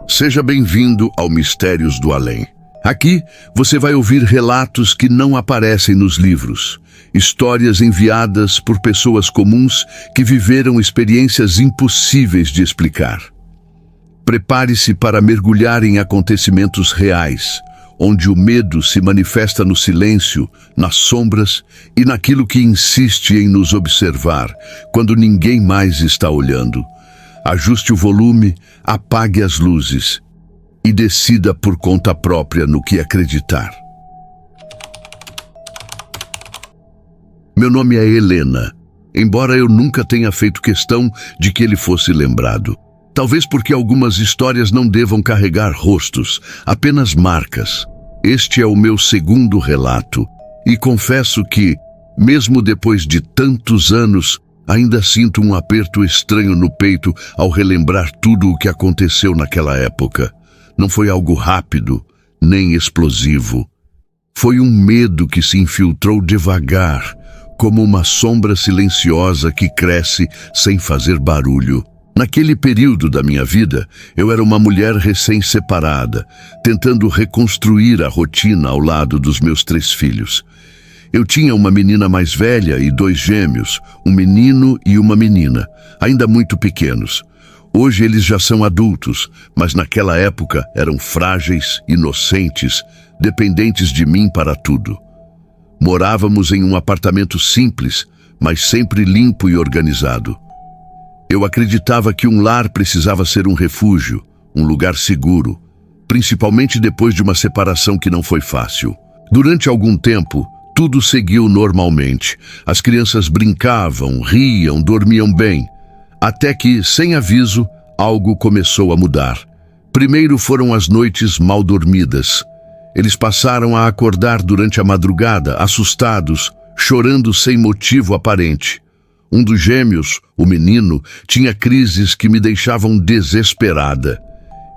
Seja bem-vindo ao Mistérios do Além. Aqui você vai ouvir relatos que não aparecem nos livros, histórias enviadas por pessoas comuns que viveram experiências impossíveis de explicar. Prepare-se para mergulhar em acontecimentos reais, onde o medo se manifesta no silêncio, nas sombras e naquilo que insiste em nos observar, quando ninguém mais está olhando. Ajuste o volume, apague as luzes e decida por conta própria no que acreditar. Meu nome é Helena, embora eu nunca tenha feito questão de que ele fosse lembrado. Talvez porque algumas histórias não devam carregar rostos, apenas marcas. Este é o meu segundo relato, e confesso que, mesmo depois de tantos anos, ainda sinto um aperto estranho no peito ao relembrar tudo o que aconteceu naquela época. Não foi algo rápido, nem explosivo. Foi um medo que se infiltrou devagar, como uma sombra silenciosa que cresce sem fazer barulho. Naquele período da minha vida, eu era uma mulher recém-separada, tentando reconstruir a rotina ao lado dos meus 3 filhos. Eu tinha uma menina mais velha e 2 gêmeos, um menino e uma menina, ainda muito pequenos. Hoje eles já são adultos, mas naquela época eram frágeis, inocentes, dependentes de mim para tudo. Morávamos em um apartamento simples, mas sempre limpo e organizado. Eu acreditava que um lar precisava ser um refúgio, um lugar seguro, principalmente depois de uma separação que não foi fácil. Durante algum tempo, tudo seguiu normalmente. As crianças brincavam, riam, dormiam bem. Até que, sem aviso, algo começou a mudar. Primeiro foram as noites mal dormidas. Eles passaram a acordar durante a madrugada, assustados, chorando sem motivo aparente. Um dos gêmeos, o menino, tinha crises que me deixavam desesperada.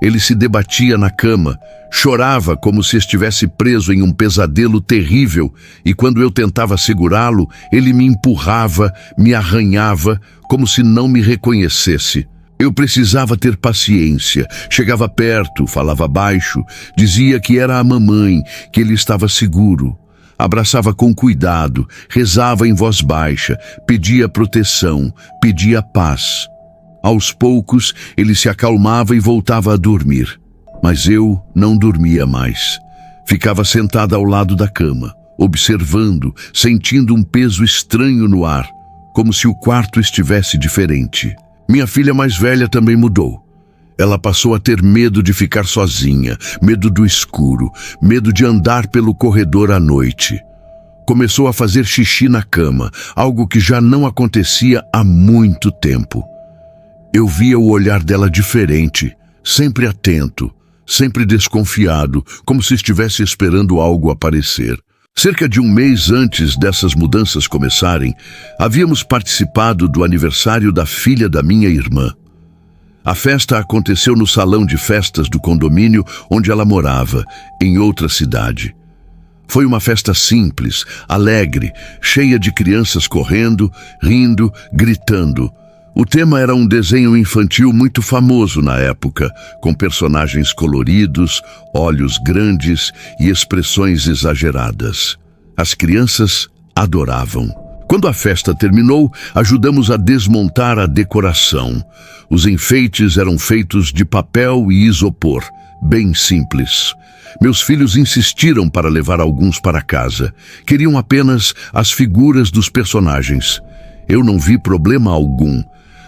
Ele se debatia na cama, chorava como se estivesse preso em um pesadelo terrível, e quando eu tentava segurá-lo, ele me empurrava, me arranhava, como se não me reconhecesse. Eu precisava ter paciência. Chegava perto, falava baixo, dizia que era a mamãe, que ele estava seguro. Abraçava com cuidado, rezava em voz baixa, pedia proteção, pedia paz. Aos poucos, ele se acalmava e voltava a dormir. Mas eu não dormia mais. Ficava sentada ao lado da cama, observando, sentindo um peso estranho no ar, como se o quarto estivesse diferente. Minha filha mais velha também mudou. Ela passou a ter medo de ficar sozinha, medo do escuro, medo de andar pelo corredor à noite. Começou a fazer xixi na cama, algo que já não acontecia há muito tempo. Eu via o olhar dela diferente, sempre atento, sempre desconfiado, como se estivesse esperando algo aparecer. Cerca de um mês antes dessas mudanças começarem, havíamos participado do aniversário da filha da minha irmã. A festa aconteceu no salão de festas do condomínio onde ela morava, em outra cidade. Foi uma festa simples, alegre, cheia de crianças correndo, rindo, gritando. O tema era um desenho infantil muito famoso na época, com personagens coloridos, olhos grandes e expressões exageradas. As crianças adoravam. Quando a festa terminou, ajudamos a desmontar a decoração. Os enfeites eram feitos de papel e isopor, bem simples. Meus filhos insistiram para levar alguns para casa. Queriam apenas as figuras dos personagens. Eu não vi problema algum.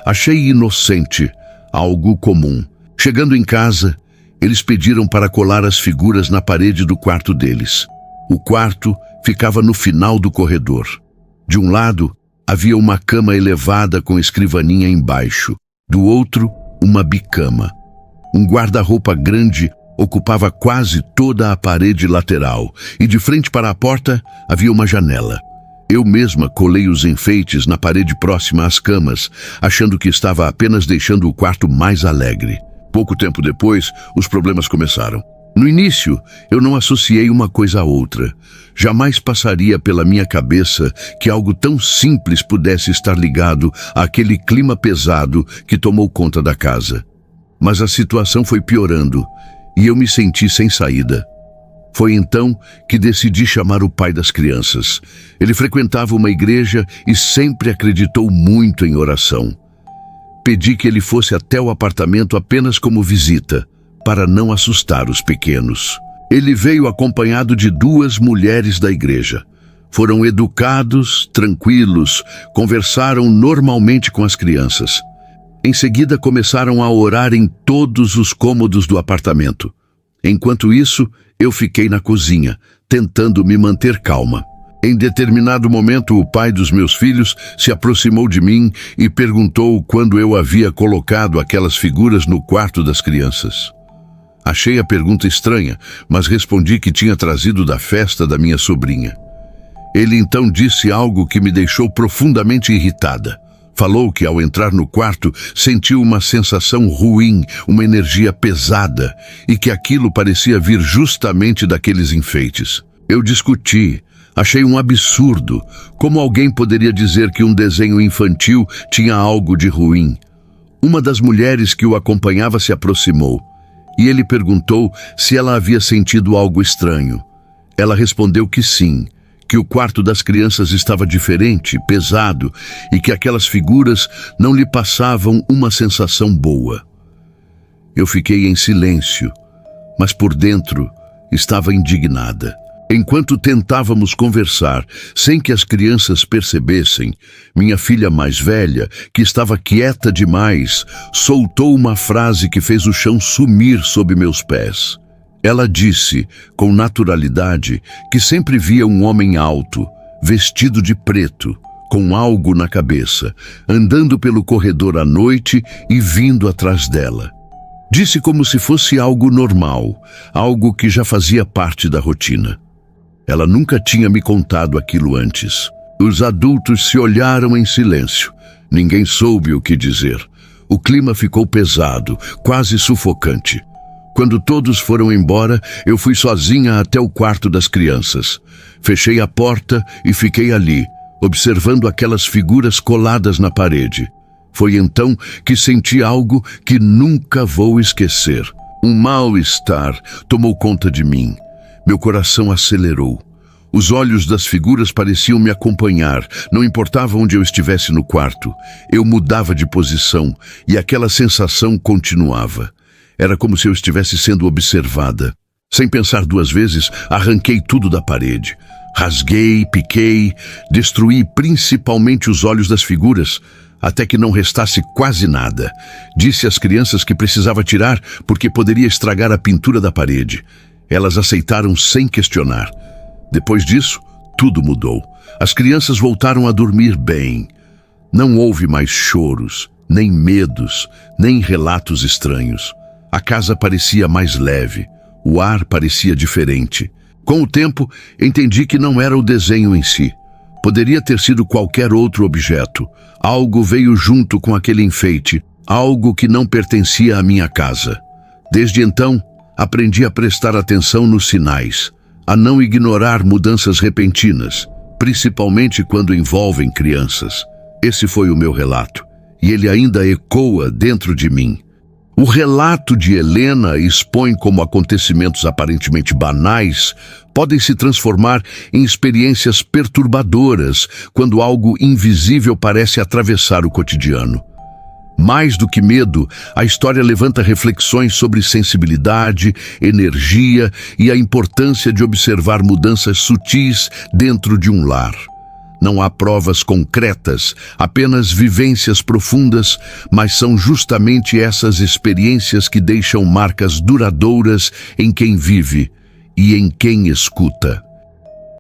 Achei inocente, algo comum. Chegando em casa, eles pediram para colar as figuras na parede do quarto deles. O quarto ficava no final do corredor. De um lado, havia uma cama elevada com escrivaninha embaixo. Do outro, uma bicama. Um guarda-roupa grande ocupava quase toda a parede lateral, e de frente para a porta havia uma janela. Eu mesma colei os enfeites na parede próxima às camas, achando que estava apenas deixando o quarto mais alegre. Pouco tempo depois, os problemas começaram. No início, eu não associei uma coisa à outra. Jamais passaria pela minha cabeça que algo tão simples pudesse estar ligado àquele clima pesado que tomou conta da casa. Mas a situação foi piorando e eu me senti sem saída. Foi então que decidi chamar o pai das crianças. Ele frequentava uma igreja e sempre acreditou muito em oração. Pedi que ele fosse até o apartamento apenas como visita, para não assustar os pequenos. Ele veio acompanhado de 2 mulheres da igreja. Foram educados, tranquilos, conversaram normalmente com as crianças. Em seguida, começaram a orar em todos os cômodos do apartamento. Enquanto isso, eu fiquei na cozinha, tentando me manter calma. Em determinado momento, o pai dos meus filhos se aproximou de mim e perguntou quando eu havia colocado aquelas figuras no quarto das crianças. Achei a pergunta estranha, mas respondi que tinha trazido da festa da minha sobrinha. Ele então disse algo que me deixou profundamente irritada. Falou que ao entrar no quarto sentiu uma sensação ruim, uma energia pesada, e que aquilo parecia vir justamente daqueles enfeites. Eu discuti, achei um absurdo. Como alguém poderia dizer que um desenho infantil tinha algo de ruim? Uma das mulheres que o acompanhava se aproximou, e ele perguntou se ela havia sentido algo estranho. Ela respondeu que sim, que o quarto das crianças estava diferente, pesado, e que aquelas figuras não lhe passavam uma sensação boa. Eu fiquei em silêncio, mas por dentro estava indignada. Enquanto tentávamos conversar, sem que as crianças percebessem, minha filha mais velha, que estava quieta demais, soltou uma frase que fez o chão sumir sob meus pés. Ela disse, com naturalidade, que sempre via um homem alto, vestido de preto, com algo na cabeça, andando pelo corredor à noite e vindo atrás dela. Disse como se fosse algo normal, algo que já fazia parte da rotina. Ela nunca tinha me contado aquilo antes. Os adultos se olharam em silêncio. Ninguém soube o que dizer. O clima ficou pesado, quase sufocante. Quando todos foram embora, eu fui sozinha até o quarto das crianças. Fechei a porta e fiquei ali, observando aquelas figuras coladas na parede. Foi então que senti algo que nunca vou esquecer. Um mal-estar tomou conta de mim. Meu coração acelerou. Os olhos das figuras pareciam me acompanhar, não importava onde eu estivesse no quarto. Eu mudava de posição e aquela sensação continuava. Era como se eu estivesse sendo observada. Sem pensar 2 vezes, arranquei tudo da parede. Rasguei, piquei, destruí principalmente os olhos das figuras, até que não restasse quase nada. Disse às crianças que precisava tirar porque poderia estragar a pintura da parede. Elas aceitaram sem questionar. Depois disso, tudo mudou. As crianças voltaram a dormir bem. Não houve mais choros, nem medos, nem relatos estranhos. A casa parecia mais leve, o ar parecia diferente. Com o tempo, entendi que não era o desenho em si. Poderia ter sido qualquer outro objeto. Algo veio junto com aquele enfeite, algo que não pertencia à minha casa. Desde então, aprendi a prestar atenção nos sinais, a não ignorar mudanças repentinas, principalmente quando envolvem crianças. Esse foi o meu relato, e ele ainda ecoa dentro de mim. O relato de Helena expõe como acontecimentos aparentemente banais podem se transformar em experiências perturbadoras quando algo invisível parece atravessar o cotidiano. Mais do que medo, a história levanta reflexões sobre sensibilidade, energia e a importância de observar mudanças sutis dentro de um lar. Não há provas concretas, apenas vivências profundas, mas são justamente essas experiências que deixam marcas duradouras em quem vive e em quem escuta.